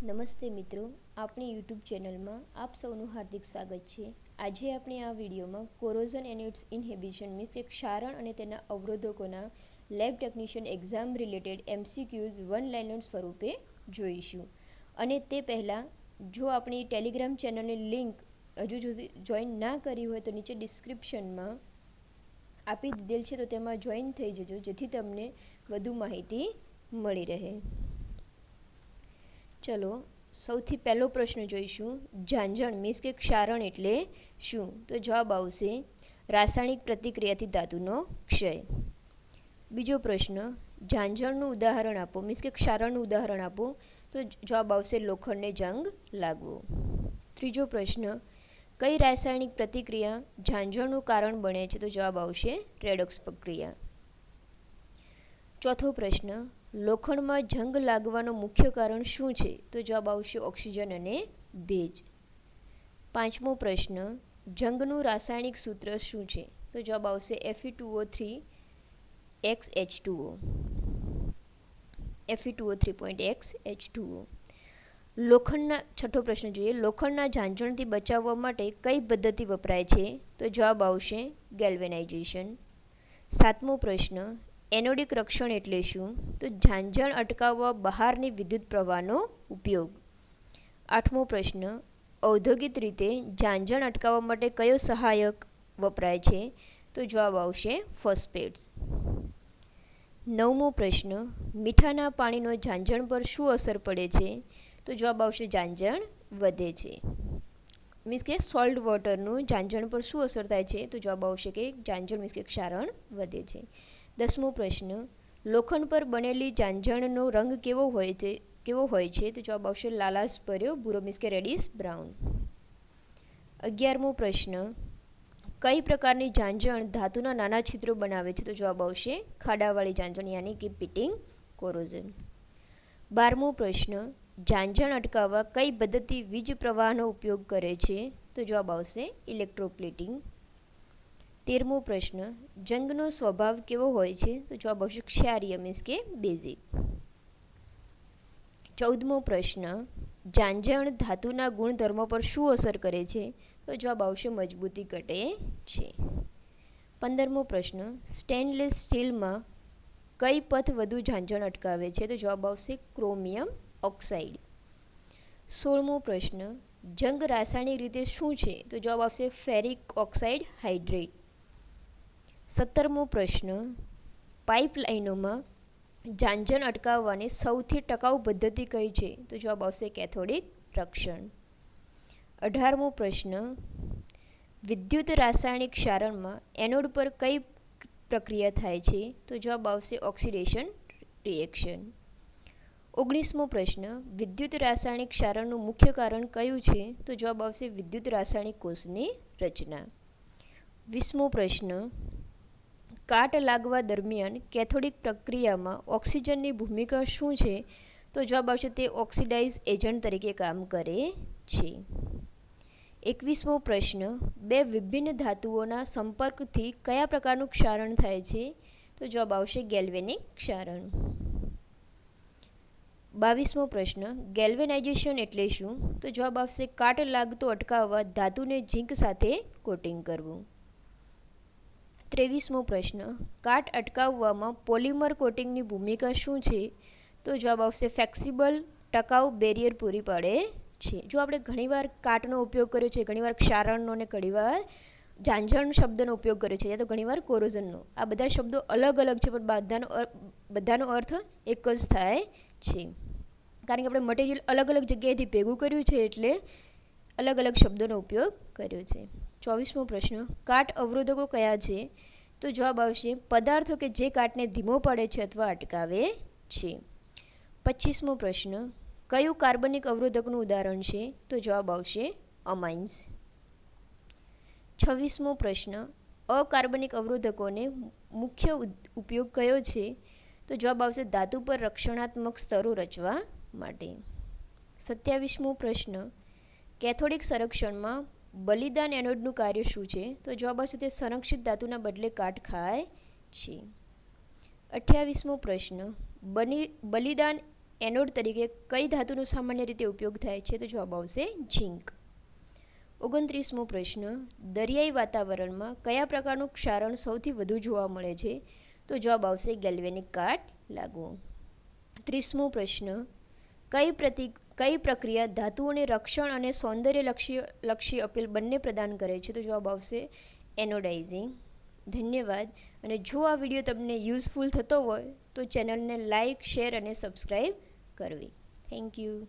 નમસ્તે મિત્રો, આપણી યુટ્યુબ ચેનલમાં આપ સૌનું હાર્દિક સ્વાગત છે. આજે આપણે આ વિડીયોમાં corrosion and its inhibition means કે ક્ષારણ અને તેના અવરોધકોના lab technician exam related MCQs one liner સ્વરૂપે જોઈશું. અને તે પહેલાં જો આપણી ટેલિગ્રામ ચેનલની લિંક હજુ સુધી જોઈન ના કરી હોય તો નીચે ડિસ્ક્રિપ્શનમાં આપી દીધેલ છે, તો તેમાં જોઈન થઈ જજો જેથી તમને વધુ માહિતી મળી રહે. ચલો, સૌથી પહેલો પ્રશ્ન જોઈશું. ઝાંઝણ મીન્સ કે ક્ષારણ એટલે શું? તો જવાબ આવશે રાસાયણિક પ્રતિક્રિયાથી ધાતુનો ક્ષય. બીજો પ્રશ્ન, ઝાંઝણનું ઉદાહરણ આપો મીન્સ કે ક્ષારણનું ઉદાહરણ આપો. તો જવાબ આવશે લોખંડને જંગ લાગવો. ત્રીજો પ્રશ્ન, કઈ રાસાયણિક પ્રતિક્રિયા ઝાંઝણનું કારણ બને છે? તો જવાબ આવશે રેડોક્સ પ્રક્રિયા. ચોથો પ્રશ્ન, લોખંડમાં જંગ લાગવાનું મુખ્ય કારણ શું છે? તો જવાબ આવશે ઓક્સિજન અને ભેજ. પાંચમો પ્રશ્ન, જંગનું રાસાયણિક સૂત્ર શું છે? તો જવાબ આવશે Fe2O3XH2O. Fe2O3.XH2O. છઠ્ઠો પ્રશ્ન જોઈએ. લોખંડના ઝાંઝણથી બચાવવા માટે કઈ પદ્ધતિ વપરાય છે? તો જવાબ આવશે ગેલ્વેનાઇઝેશન. સાતમો પ્રશ્ન, એનોડિક રક્ષણ એટલે શું? તો ઝાંઝણ અટકાવવા બહારની વિદ્યુત પ્રવાહનો ઉપયોગ. આઠમો પ્રશ્ન, ઔદ્યોગિક રીતે ઝાંઝણ અટકાવવા માટે કયો સહાયક વપરાય છે? તો જવાબ આવશે ફોસ્ફેટ્સ. નવમો પ્રશ્ન, મીઠાના પાણીનો ઝાંઝણ પર શું અસર પડે છે? તો જવાબ આવશે ઝાંઝણ વધે છે. મીન્સ કે સોલ્ટ વોટરનું ઝાંઝણ પર શું અસર થાય છે? તો જવાબ આવશે કે ઝાંઝણ મીન્સ કે ક્ષારણ વધે છે. દસમો પ્રશ્ન, લોખંડ પર બનેલી ઝાંઝણનો રંગ કેવો હોય છે? તો જવાબ આવશે લાલાશભર્યો ભૂરો મીન્સ કે રેડિશ બ્રાઉન. 11મો પ્રશ્ન, કઈ પ્રકારની ઝાંઝણ ધાતુના નાના છિદ્રો બનાવે છે? તો જવાબ આવશે ખાડાવાળી ઝાંઝણ યાની કે પિટિંગ કોરોઝન. 12મો પ્રશ્ન, ઝાંઝણ અટકાવવા કઈ પદ્ધતિ વીજ પ્રવાહનો ઉપયોગ કરે છે? તો જવાબ આવશે ઇલેક્ટ્રોપ્લેટિંગ. 13મો પ્રશ્ન, જંગનો સ્વભાવ કેવો હોય છે? તો જવાબ આવશે ક્ષારીય મીન્સ કે બેઝિક. 14મો પ્રશ્ન, ઝાંઝણ ધાતુના ગુણધર્મો પર શું અસર કરે છે? તો જવાબ આવશે મજબૂતી ઘટે છે. 15મો પ્રશ્ન, સ્ટેનલેસ સ્ટીલમાં કઈ પથ વધુ ઝાંઝણ અટકાવે છે? તો જવાબ આવશે ક્રોમિયમ ઓક્સાઇડ. 16મો પ્રશ્ન, જંગ રાસાયણિક રીતે શું છે? તો જવાબ આવશે ફેરિક ઓક્સાઇડ હાઇડ્રેટ. 17મો પ્રશ્ન, પાઇપલાઇનોમાં ઝાંઝણ અટકાવવાની સૌથી ટકાઉ પદ્ધતિ કઈ છે? તો જવાબ આવશે કેથોડિક રક્ષણ. 18મો પ્રશ્ન, વિદ્યુત રાસાયણિક ક્ષારણમાં એનોડ પર કઈ પ્રક્રિયા થાય છે? તો જવાબ આવશે ઓક્સિડેશન રિએક્શન. 19મો પ્રશ્ન, વિદ્યુત રાસાયણિક ક્ષારણનું મુખ્ય કારણ કયું છે? તો જવાબ આવશે વિદ્યુત રાસાયણિક કોષની રચના. 20મો પ્રશ્ન, કાટ લાગવા દરમિયાન કેથોડિક પ્રક્રિયામાં ઓક્સિજનની ભૂમિકા શું છે? તો જવાબ આવશે તે ઓક્સિડાઇઝ એજન્ટ તરીકે કામ કરે છે. 21મો પ્રશ્ન, બે વિભિન્ન ધાતુઓના સંપર્કથી કયા પ્રકારનું ક્ષારણ થાય છે? તો જવાબ આવશે ગેલ્વેનિક ક્ષારણ. 22મો પ્રશ્ન, ગેલ્વેનાઇઝેશન એટલે શું? તો જવાબ આવશે કાટ લાગતો અટકાવવા ધાતુને ઝીંક સાથે કોટિંગ કરવું. 23મો પ્રશ્ન, કાટ અટકાવવામાં પોલિમર કોટિંગની ભૂમિકા શું છે? તો જવાબ આવશે ફ્લેક્સિબલ ટકાઉ બેરિયર પૂરી પાડે છે. જો આપણે ઘણીવાર કાટનો ઉપયોગ કર્યો છે, ઘણીવાર ક્ષારણનો અને ઘણીવાર ઝાંઝણ શબ્દનો ઉપયોગ કર્યો છે, યા તો ઘણીવાર કોરોઝનનો. આ બધા શબ્દો અલગ અલગ છે પણ બધાનો અર્થ એક જ થાય છે. કારણ કે આપણે મટીરિયલ અલગ અલગ જગ્યાએથી ભેગું કર્યું છે એટલે અલગ અલગ શબ્દોનો ઉપયોગ કર્યો છે. 24મો પ્રશ્ન, કાટ અવરોધકો કયા છે? તો જવાબ આવશે પદાર્થો કે જે કાટને ધીમો પાડે છે અથવા અટકાવે છે. 25મો પ્રશ્ન, કયું કાર્બનિક અવરોધકનું ઉદાહરણ છે? તો જવાબ આવશે અમાઇન્સ. 26મો પ્રશ્ન, અકાર્બનિક અવરોધકોને મુખ્ય ઉપયોગ કયો છે? તો જવાબ આવશે ધાતુ પર રક્ષણાત્મક સ્તરો રચવા માટે. 27મો પ્રશ્ન, કેથોડિક સંરક્ષણમાં બલિદાન એનોડનું કાર્ય શું છે? તો જવાબ આવશે તે સંરક્ષિત ધાતુના બદલે કાટ ખાય છે. 28મો પ્રશ્ન, બલિદાન એનોડ તરીકે કઈ ધાતુનો સામાન્ય રીતે ઉપયોગ થાય છે? તો જવાબ આવશે ઝીંક. 29મો પ્રશ્ન, દરિયાઈ વાતાવરણમાં કયા પ્રકારનું ક્ષારણ સૌથી વધુ જોવા મળે છે? તો જવાબ આવશે ગેલ્વેનિક કાટ લાગવો. 30મો પ્રશ્ન, કઈ પ્રક્રિયા ધાતુઓને રક્ષણ અને સૌંદર્યલક્ષી અપીલ બંને પ્રદાન કરે છે? તો જવાબ આવશે એનોડાઇઝિંગ. ધન્યવાદ. અને જો આ વિડીયો તમને યુઝફુલ થતો હોય તો ચેનલને લાઇક, શેર અને સબસ્ક્રાઈબ કરવી. Thank you.